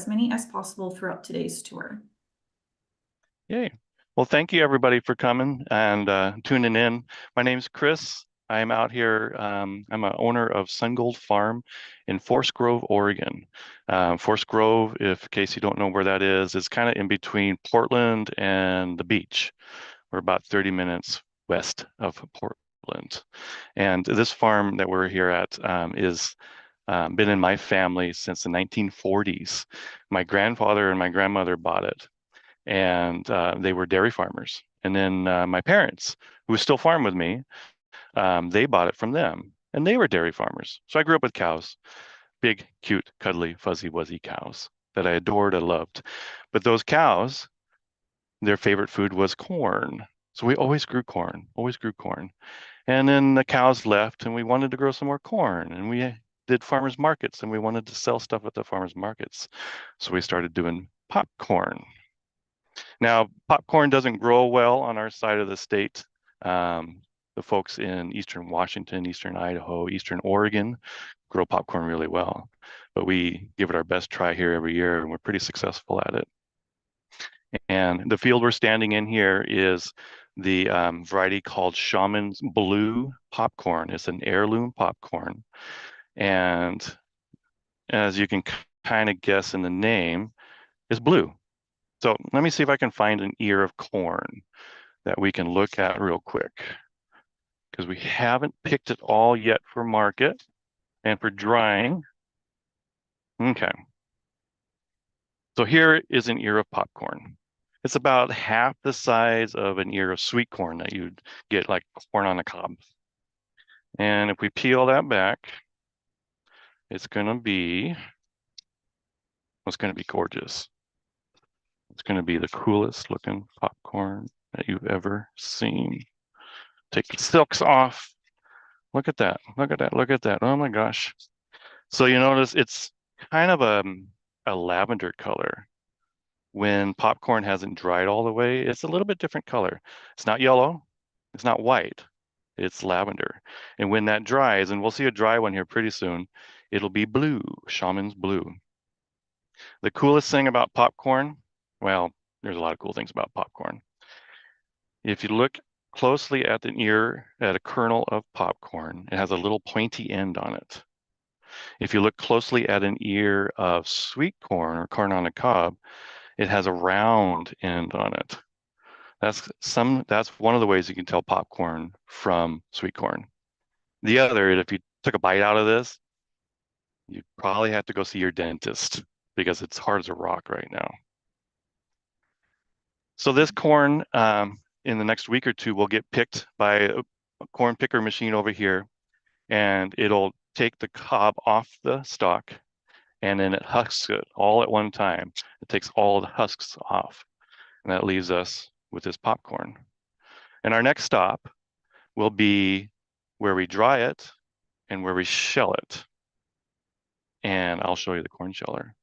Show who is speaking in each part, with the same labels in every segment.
Speaker 1: as many as possible throughout today's tour.
Speaker 2: Yay. Well, thank you everybody for coming and tuning in. My name's Chris. I'm out here. I'm an owner of Sungold Farm in Forest Grove, Oregon. Forest Grove, in case you don't know where that is kind of in between Portland and the beach. We're about 30 minutes west of Portland. And this farm that we're here at is been in my family since the 1940s. My grandfather and my grandmother bought it, and they were dairy farmers. And then my parents, who still farm with me, they bought it from them, and they were dairy farmers. So I grew up with cows, big, cute, cuddly, fuzzy, wuzzy cows that I adored and loved. But those cows, their favorite food was corn. So we always grew corn, always grew corn. And then the cows left, and we wanted to grow some more corn. And we did farmers markets, and we wanted to sell stuff at the farmers markets. So we started doing popcorn. Now, popcorn doesn't grow well on our side of the state. The folks in Eastern Washington, Eastern Idaho, Eastern Oregon grow popcorn really well. But we give it our best try here every year, and we're pretty successful at it. And the field we're standing in here is the variety called Shaman's Blue popcorn. It's an heirloom popcorn. And as you can kind of guess in the name, it's blue. So let me see if I can find an ear of corn that we can look at real quick, because we haven't picked it all yet for market and for drying. Okay. So here is an ear of popcorn. It's about half the size of an ear of sweet corn that you'd get like corn on the cob. And if we peel that back, it's going to be gorgeous. It's going to be the coolest looking popcorn that you've ever seen. Take the silks off. Look at that. Look at that. Look at that. Oh my gosh. So you notice it's kind of a lavender color. When popcorn hasn't dried all the way, it's a little bit different color. It's not yellow. It's not white. It's lavender. And when that dries, and we'll see a dry one here pretty soon, it'll be blue, Shaman's Blue. The coolest thing about popcorn, well, there's a lot of cool things about popcorn. If you look closely at an ear, at a kernel of popcorn, it has a little pointy end on it. If you look closely at an ear of sweet corn or corn on the cob, it has a round end on it. That's one of the ways you can tell popcorn from sweet corn. The other, if you took a bite out of this, you probably have to go see your dentist because it's hard as a rock right now. So this corn, in the next week or two, will get picked by a corn picker machine over here, and it'll take the cob off the stalk, and then it husks it all at one time. It takes all the husks off, and that leaves us with this popcorn. And our next stop will be where we dry it and where we shell it. And I'll show you the corn sheller.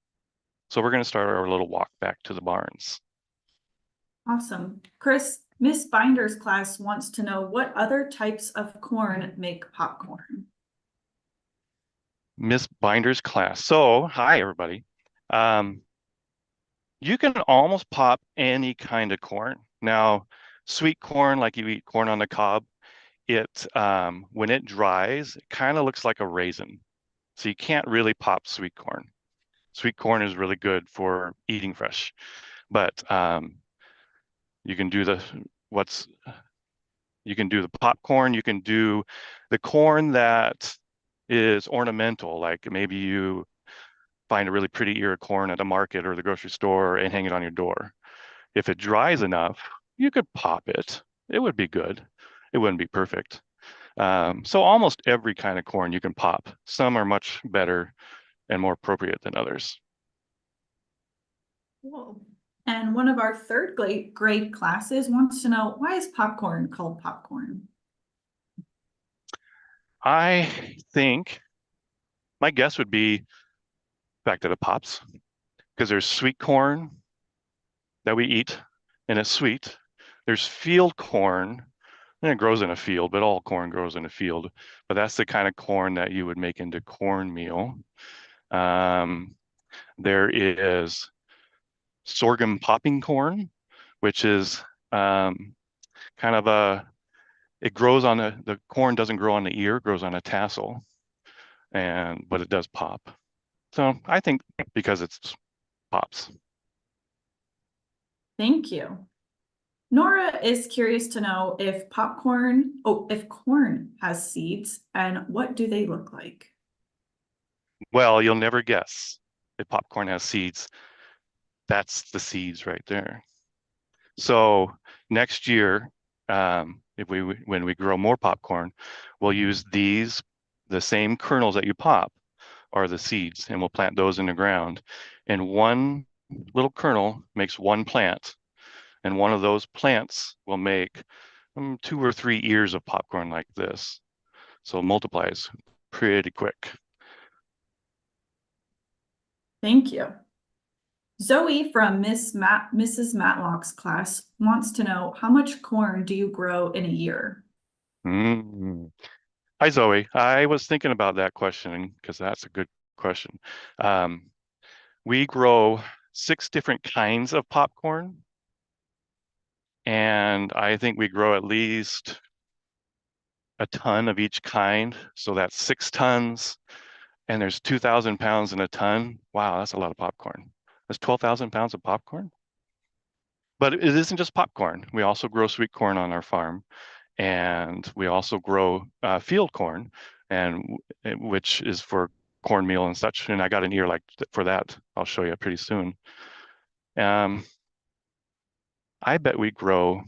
Speaker 2: So we're going to start our little walk back to the barns.
Speaker 1: Awesome. Chris, Miss Binder's class wants to know what other types of corn make popcorn.
Speaker 2: Miss Binder's class. So, hi everybody. You can almost pop any kind of corn. Now, sweet corn, like you eat corn on the cob, when it dries, it kind of looks like a raisin. So you can't really pop sweet corn. Sweet corn is really good for eating fresh, but you can do the popcorn. You can do the corn that is ornamental, like maybe you find a really pretty ear of corn at the market or the grocery store and hang it on your door. If it dries enough, you could pop it. It would be good. It wouldn't be perfect. So almost every kind of corn you can pop. Some are much better and more appropriate than others.
Speaker 1: Cool. And one of our third grade classes wants to know, why is popcorn called popcorn?
Speaker 2: I think my guess would be the fact that it pops, because there's sweet corn that we eat and it's sweet. There's field corn, and it grows in a field, but all corn grows in a field. But that's the kind of corn that you would make into cornmeal. There is sorghum popping corn, which is kind of it grows on the corn doesn't grow on the ear, it grows on a tassel, but it does pop. So I think because it's pops.
Speaker 1: Thank you. Nora is curious to know if if corn has seeds and what do they look like?
Speaker 2: Well, you'll never guess if popcorn has seeds. That's the seeds right there. So next year, when we grow more popcorn, we'll use the same kernels that you pop are the seeds, and we'll plant those in the ground. And one little kernel makes one plant, and one of those plants will make 2 or 3 ears of popcorn like this. So it multiplies pretty quick.
Speaker 1: Thank you. Zoe from Mrs. Matlock's class wants to know how much corn do you grow in a year?
Speaker 2: Mm. Hi, Zoe. I was thinking about that question because that's a good question. Um, we grow 6 different kinds of popcorn, and I think we grow at least a ton of each kind. So that's 6 tons, and there's 2,000 pounds in a ton. Wow, that's a lot of popcorn. That's 12,000 pounds of popcorn. But it isn't just popcorn. We also grow sweet corn on our farm, and we also grow field corn, and which is for cornmeal and such. And I got an ear like for that. I'll show you pretty soon. Um, I bet we grow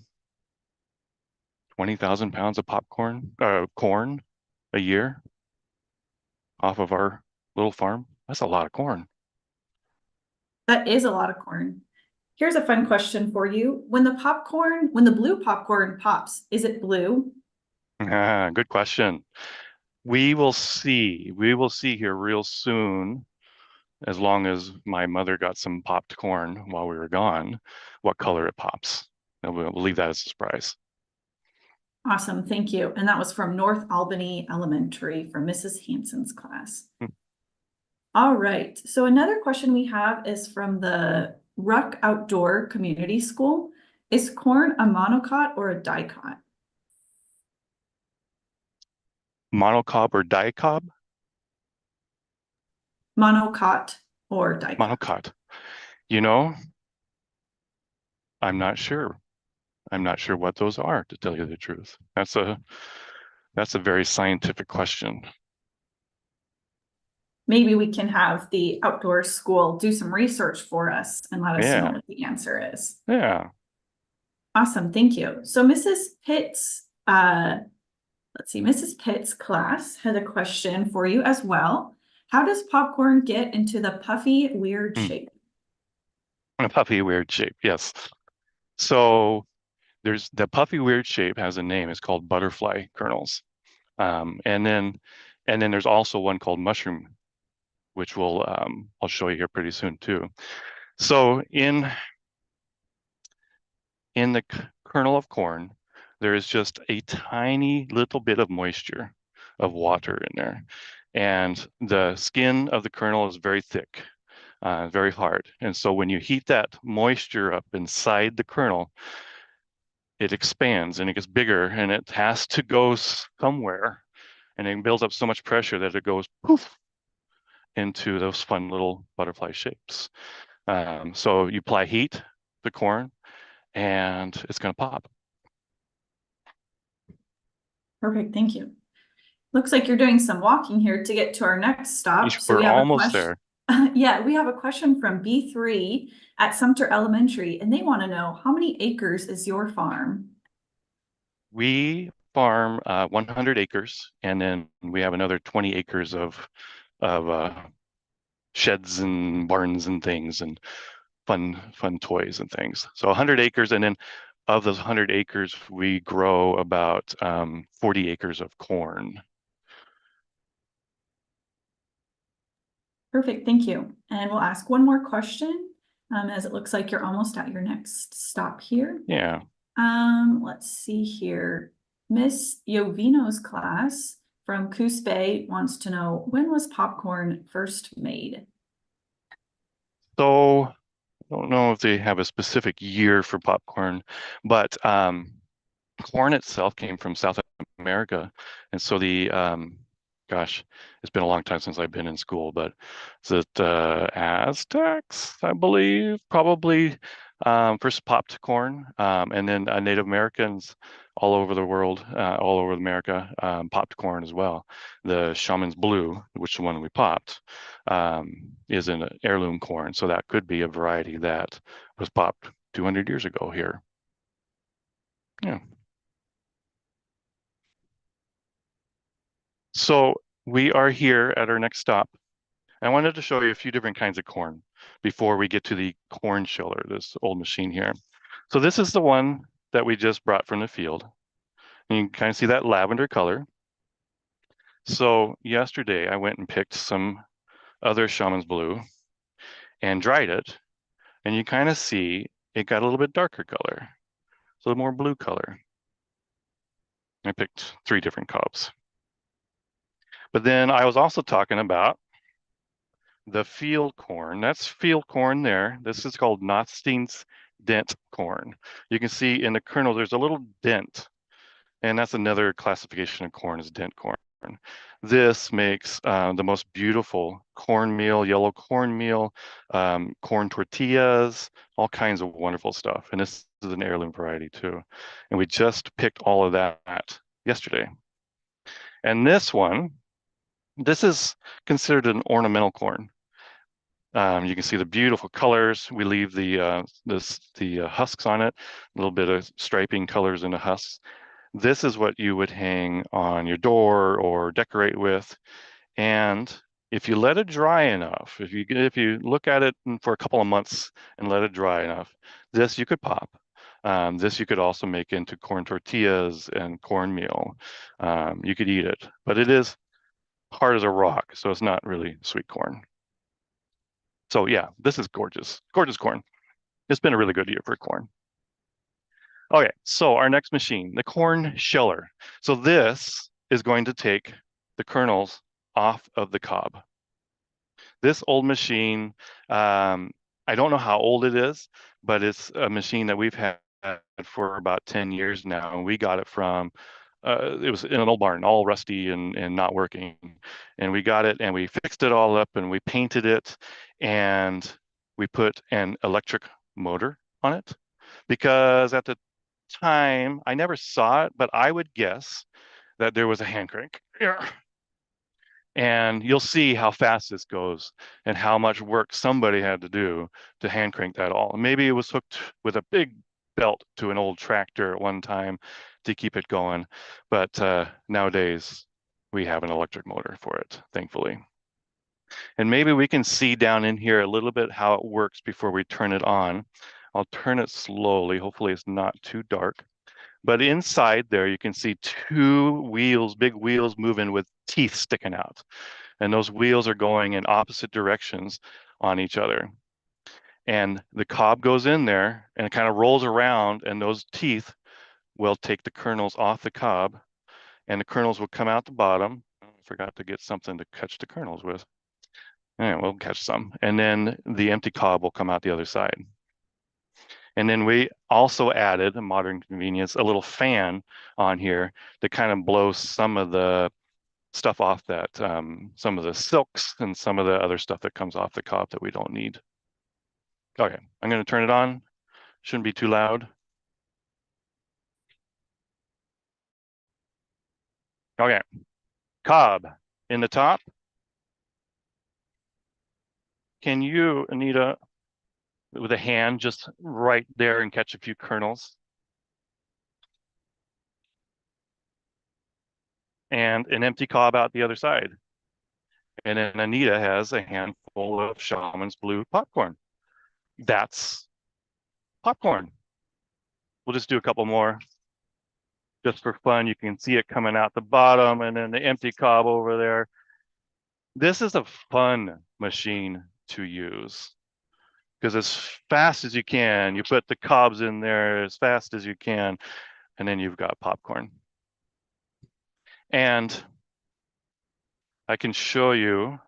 Speaker 2: 20,000 pounds of corn a year off of our little farm. That's a lot of corn.
Speaker 1: That is a lot of corn. Here's a fun question for you. When the blue popcorn pops, is it blue?
Speaker 2: Good question. We will see. We will see here real soon, as long as my mother got some popped corn while we were gone, what color it pops. And we'll leave that as a surprise.
Speaker 1: Awesome, thank you. And that was from North Albany Elementary from Mrs. Hanson's class. All right, so another question we have is from the Ruck Outdoor Community School. Is corn a monocot or a dicot?
Speaker 2: Monocob or dicob?
Speaker 1: Monocot or dicot?
Speaker 2: Monocot. You know, I'm not sure. I'm not sure what those are, to tell you the truth. That's a very scientific question.
Speaker 1: Maybe we can have the outdoor school do some research for us and let us know
Speaker 2: Yeah.
Speaker 1: what the answer is.
Speaker 2: Yeah.
Speaker 1: Awesome, thank you. So Mrs. Pitt's class had a question for you as well. How does popcorn get into the puffy, weird shape?
Speaker 2: A puffy weird shape, yes. So there's the puffy weird shape has a name. It's called butterfly kernels. And then there's also one called mushroom, which I'll show you here pretty soon too. So in the kernel of corn, there is just a tiny little bit of moisture of water in there. And the skin of the kernel is very thick, very hard. And so when you heat that moisture up inside the kernel, it expands and it gets bigger, and it has to go somewhere, and it builds up so much pressure that it goes poof into those fun little butterfly shapes. So you apply heat to the corn, and it's going to pop.
Speaker 1: Perfect, thank you. Looks like you're doing some walking here to get to our next stop. So
Speaker 2: We're
Speaker 1: we have a
Speaker 2: almost
Speaker 1: question.
Speaker 2: there.
Speaker 1: Yeah, we have a question from B3 at Sumter Elementary, and they want to know how many acres is your farm?
Speaker 2: We farm 100 acres, and then we have another 20 acres of sheds and barns and things and fun toys and things. So 100 acres, and then of those 100 acres, we grow about 40 acres of corn.
Speaker 1: Perfect, thank you. And we'll ask one more question, as it looks like you're almost at your next stop here.
Speaker 2: Yeah.
Speaker 1: Let's see here. Miss Jovino's class from Coos Bay wants to know, when was popcorn first made?
Speaker 2: So I don't know if they have a specific year for popcorn, but corn itself came from South America. And so gosh, it's been a long time since I've been in school, but is it Aztecs, I believe, probably first popped corn. And then Native Americans all over the world, all over America, popped corn as well. The Shaman's Blue, which is the one we popped, is an heirloom corn. So that could be a variety that was popped 200 years ago here. Yeah. So we are here at our next stop. I wanted to show you a few different kinds of corn before we get to the corn chiller, this old machine here. So this is the one that we just brought from the field. And you can kind of see that lavender color. So yesterday I went and picked some other Shaman's Blue and dried it. And you kind of see it got a little bit darker color, so a little more blue color. I picked 3 different cobs. But then I was also talking about the field corn. That's field corn there. This is called Nothstein's dent corn. You can see in the kernel, there's a little dent, and that's another classification of corn is dent corn. This makes the most beautiful cornmeal, yellow cornmeal, corn tortillas, all kinds of wonderful stuff. And this is an heirloom variety too. And we just picked all of that yesterday. And this is considered an ornamental corn. You can see the beautiful colors. We leave the husks on it, a little bit of striping colors in the husks. This is what you would hang on your door or decorate with. And if you let it dry enough, if you look at it for a couple of months and let it dry enough, this you could pop. This you could also make into corn tortillas and cornmeal. You could eat it, but it is hard as a rock, so it's not really sweet corn. So yeah, this is gorgeous, gorgeous corn. It's been a really good year for corn. Okay, so our next machine, the corn sheller. So this is going to take the kernels off of the cob. This old machine, I don't know how old it is, but it's a machine that we've had for about 10 years now. And we got it from, it was in an old barn, all rusty and not working. And we got it and we fixed it all up and we painted it and we put an electric motor on it because at the time I never saw it, but I would guess that there was a hand crank. Yeah. And you'll see how fast this goes and how much work somebody had to do to hand crank that all. Maybe it was hooked with a big belt to an old tractor at one time to keep it going. But nowadays we have an electric motor for it, thankfully. And maybe we can see down in here a little bit how it works before we turn it on. I'll turn it slowly. Hopefully it's not too dark. But inside there, you can see 2 wheels, big wheels moving with teeth sticking out. And those wheels are going in opposite directions on each other. And the cob goes in there and it kind of rolls around, and those teeth will take the kernels off the cob, and the kernels will come out the bottom. I forgot to get something to catch the kernels with. Yeah, we'll catch some. And then the empty cob will come out the other side. And then we also added a modern convenience, a little fan on here to kind of blow some of the stuff off that, some of the silks and some of the other stuff that comes off the cob that we don't need. Okay, I'm going to turn it on. Shouldn't be too loud. Okay, cob in the top. Can you, Anita, with a hand just right there and catch a few kernels? And an empty cob out the other side. And then Anita has a handful of Shaman's Blue popcorn. That's popcorn. We'll just do a couple more just for fun. You can see it coming out the bottom and then the empty cob over there. This is a fun machine to use because as fast as you can, you put the cobs in there as fast as you can, and then you've got popcorn. And I can show you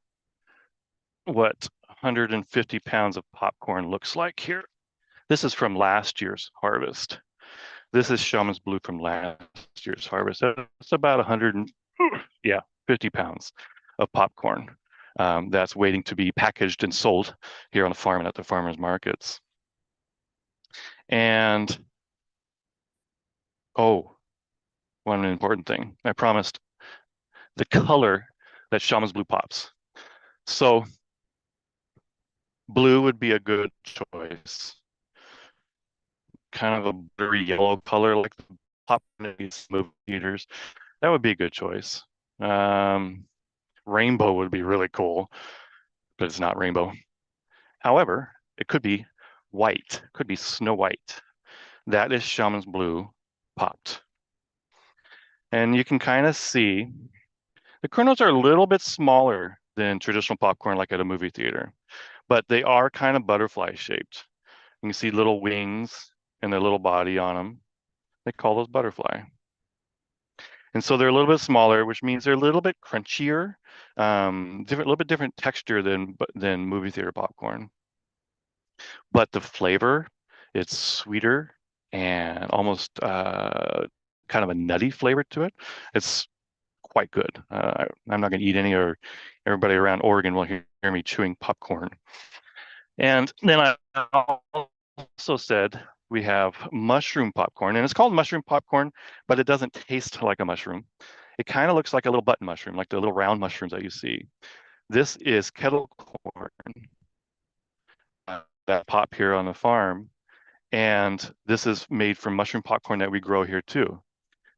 Speaker 2: what 150 pounds of popcorn looks like here. This is from last year's harvest. This is Shaman's Blue from last year's harvest. It's about 100 and, yeah, 50 pounds of popcorn that's waiting to be packaged and sold here on the farm and at the farmers markets. And oh, one important thing. I promised the color that Shaman's Blue pops. So blue would be a good choice. Kind of a buttery yellow color like the pop in these movie theaters. That would be a good choice. Rainbow would be really cool, but it's not rainbow. However, it could be white, could be snow white. That is Shaman's Blue popped. And you can kind of see the kernels are a little bit smaller than traditional popcorn like at a movie theater, but they are kind of butterfly shaped. You can see little wings and their little body on them. They call those butterfly. And so they're a little bit smaller, which means they're a little bit crunchier, little bit different texture than movie theater popcorn. But the flavor, it's sweeter and almost kind of a nutty flavor to it. It's quite good. I'm not going to eat any, or everybody around Oregon will hear me chewing popcorn. And then I also said we have mushroom popcorn, and it's called mushroom popcorn, but it doesn't taste like a mushroom. It kind of looks like a little button mushroom, like the little round mushrooms that you see. This is kettle corn that pop here on the farm, and this is made from mushroom popcorn that we grow here too.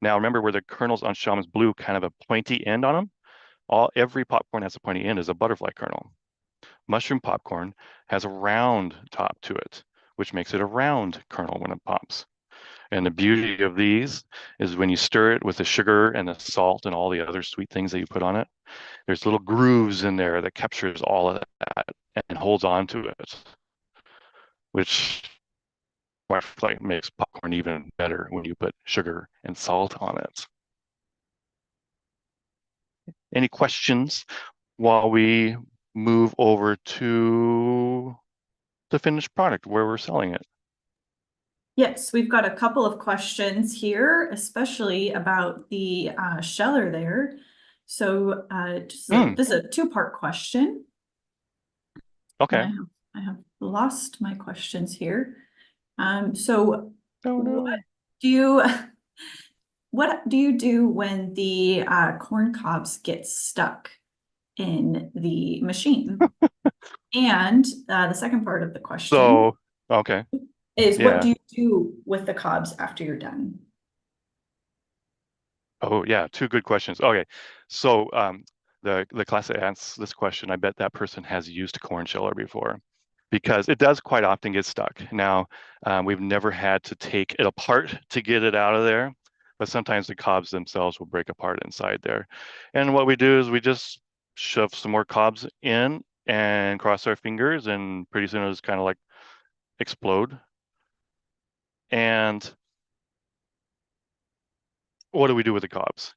Speaker 2: Now remember where the kernels on Shaman's Blue kind of a pointy end on them? Every popcorn has a pointy end is a butterfly kernel. Mushroom popcorn has a round top to it, which makes it a round kernel when it pops. And the beauty of these is when you stir it with the sugar and the salt and all the other sweet things that you put on it, there's little grooves in there that captures all of that and holds on to it, which like makes popcorn even better when you put sugar and salt on it. Any questions while we move over to the finished product where we're selling it?
Speaker 1: Yes, we've got a couple of questions here, especially about the sheller there. So this is a two-part question.
Speaker 2: Okay.
Speaker 1: And I have lost my questions here. So
Speaker 2: Oh no.
Speaker 1: what do you do when the corn cobs get stuck in the machine? And the second part of the question
Speaker 2: So, okay.
Speaker 1: is what
Speaker 2: Yeah.
Speaker 1: do you do with the cobs after you're done?
Speaker 2: Oh yeah, two good questions. Okay. So the class that asks this question, I bet that person has used a corn sheller before because it does quite often get stuck. Now, we've never had to take it apart to get it out of there, but sometimes the cobs themselves will break apart inside there. And what we do is we just shove some more cobs in and cross our fingers, and pretty soon it'll just kind of like explode. And what do we do with the cobs?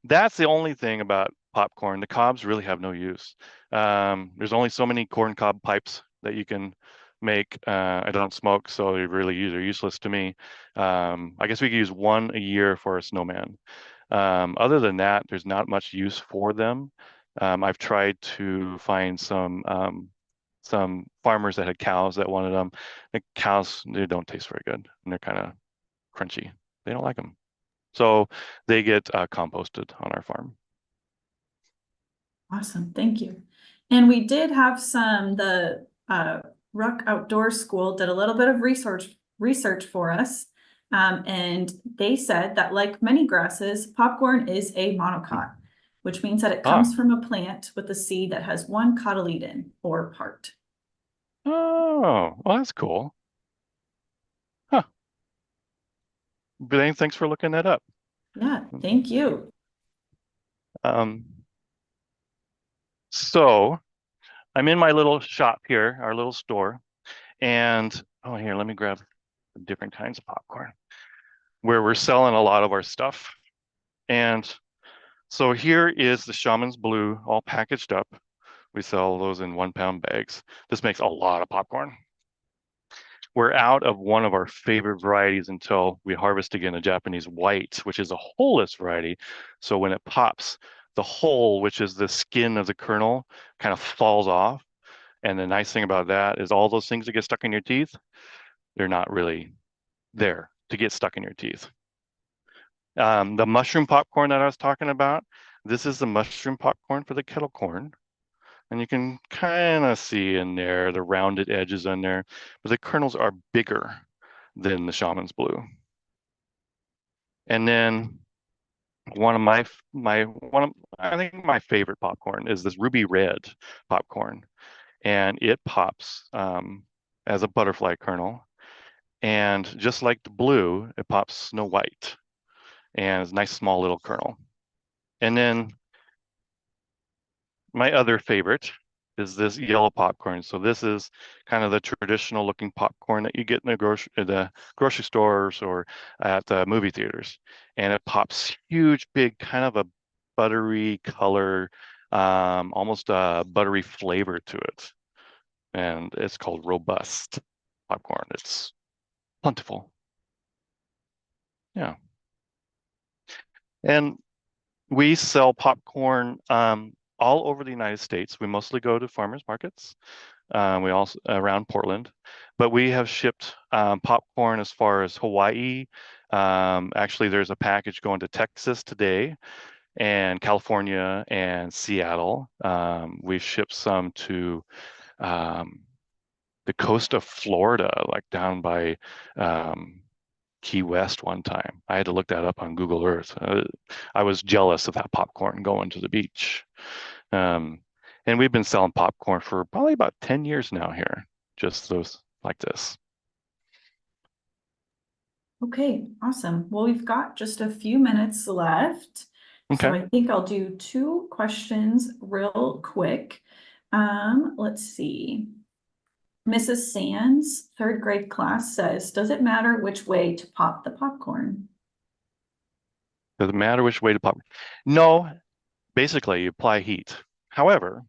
Speaker 2: That's the only thing about popcorn. The cobs really have no use. There's only so many corn cob pipes that you can make. I don't smoke, so they're really useless to me. I guess we could use one a year for a snowman. Other than that, there's not much use for them. I've tried to find some farmers that had cows that wanted them. The cows, they don't taste very good, and they're kind of crunchy. They don't like them. So they get composted on our farm.
Speaker 1: Awesome, thank you. And we did have the Ruck Outdoor School did a little bit of research for us. And they said that like many grasses, popcorn is a monocot, which means that it
Speaker 2: Ah,
Speaker 1: comes from a plant with a seed that has one cotyledon or part.
Speaker 2: oh, well, that's cool. Huh. But thanks for looking that up.
Speaker 1: Yeah, thank you.
Speaker 2: Um, so I'm in my little shop here, our little store, and oh, here, let me grab different kinds of popcorn where we're selling a lot of our stuff. And so here is the Shaman's Blue all packaged up We sell those in 1 pound bags. This makes a lot of popcorn. We're out of one of our favorite varieties until we harvest again a Japanese white, which is a whole-less variety. So when it pops, the hull, which is the skin of the kernel, kind of falls off. And the nice thing about that is all those things that get stuck in your teeth, they're not really there to get stuck in your teeth. The mushroom popcorn that I was talking about, this is the mushroom popcorn for the kettle corn. And you can kind of see in there the rounded edges in there, but the kernels are bigger than the Shaman's Blue. And then I think my favorite popcorn is this ruby red popcorn, and it pops as a butterfly kernel, and just like the blue, it pops snow white, and it's a nice small little kernel. And then my other favorite is this yellow popcorn. So this is kind of the traditional looking popcorn that you get in the grocery stores or at the movie theaters. And it pops huge, big, kind of a buttery color, almost a buttery flavor to it. And it's called robust popcorn. It's plentiful. Yeah. And we sell popcorn all over the United States. We mostly go to farmers markets. We also around Portland, but we have shipped popcorn as far as Hawaii. Actually, there's a package going to Texas today, and California and Seattle. We shipped some to the coast of Florida, like down by Key West one time. I had to look that up on Google Earth. I was jealous of that popcorn going to the beach. And we've been selling popcorn for probably about 10 years now here, just those like this.
Speaker 1: Okay, awesome. Well, we've got just a few minutes left. So
Speaker 2: Okay.
Speaker 1: I think I'll do 2 questions real quick. Let's see. Mrs. Sands, 3rd grade class says, does it matter which way to pop the popcorn?
Speaker 2: Does it matter which way to pop? No, basically you apply heat. However,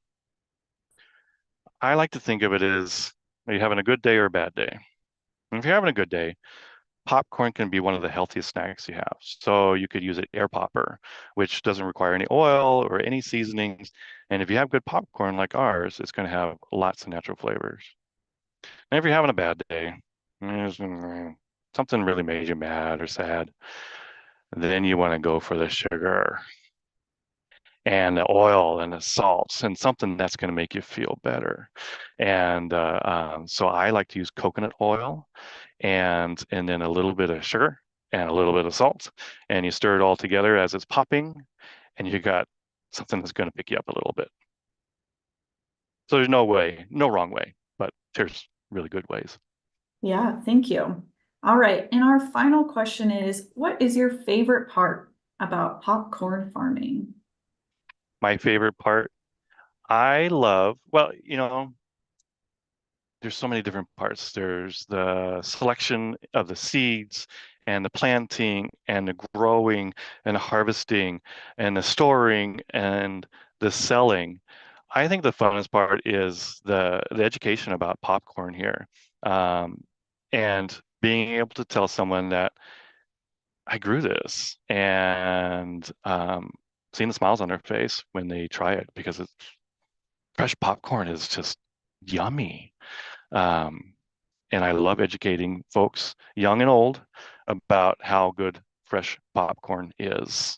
Speaker 2: I like to think of it as, are you having a good day or a bad day? And if you're having a good day, popcorn can be one of the healthiest snacks you have. So you could use an air popper, which doesn't require any oil or any seasonings. And if you have good popcorn like ours, it's going to have lots of natural flavors. And if you're having a bad day, something really made you mad or sad, then you want to go for the sugar and the oil and the salts and something that's going to make you feel better. And so I like to use coconut oil and then a little bit of sugar and a little bit of salt, and you stir it all together as it's popping, and you got something that's going to pick you up a little bit. So there's no wrong way, but there's really good ways.
Speaker 1: Yeah, thank you. All right, and our final question is, what is your favorite part about popcorn farming?
Speaker 2: My favorite part, I love, well, there's so many different parts. There's the selection of the seeds and the planting and the growing and the harvesting and the storing and the selling. I think the funnest part is the education about popcorn here, and being able to tell someone that I grew this, and seeing the smiles on their face when they try it, because it's fresh popcorn is just yummy. Um, and I love educating folks, young and old, about how good fresh popcorn is.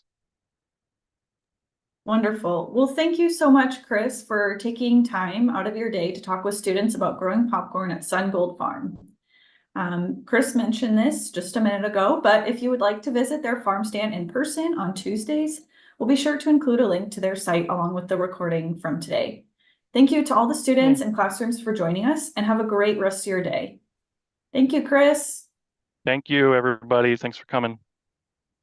Speaker 1: Wonderful. Well, thank you so much, Chris, for taking time out of your day to talk with students about growing popcorn at Sun Gold Farm. Chris mentioned this just a minute ago, but if you would like to visit their farm stand in person on Tuesdays, we'll be sure to include a link to their site along with the recording from today. Thank you to all the students and classrooms for joining us, and have a great rest of your day. Thank you, Chris.
Speaker 2: Thank you, everybody. Thanks for coming.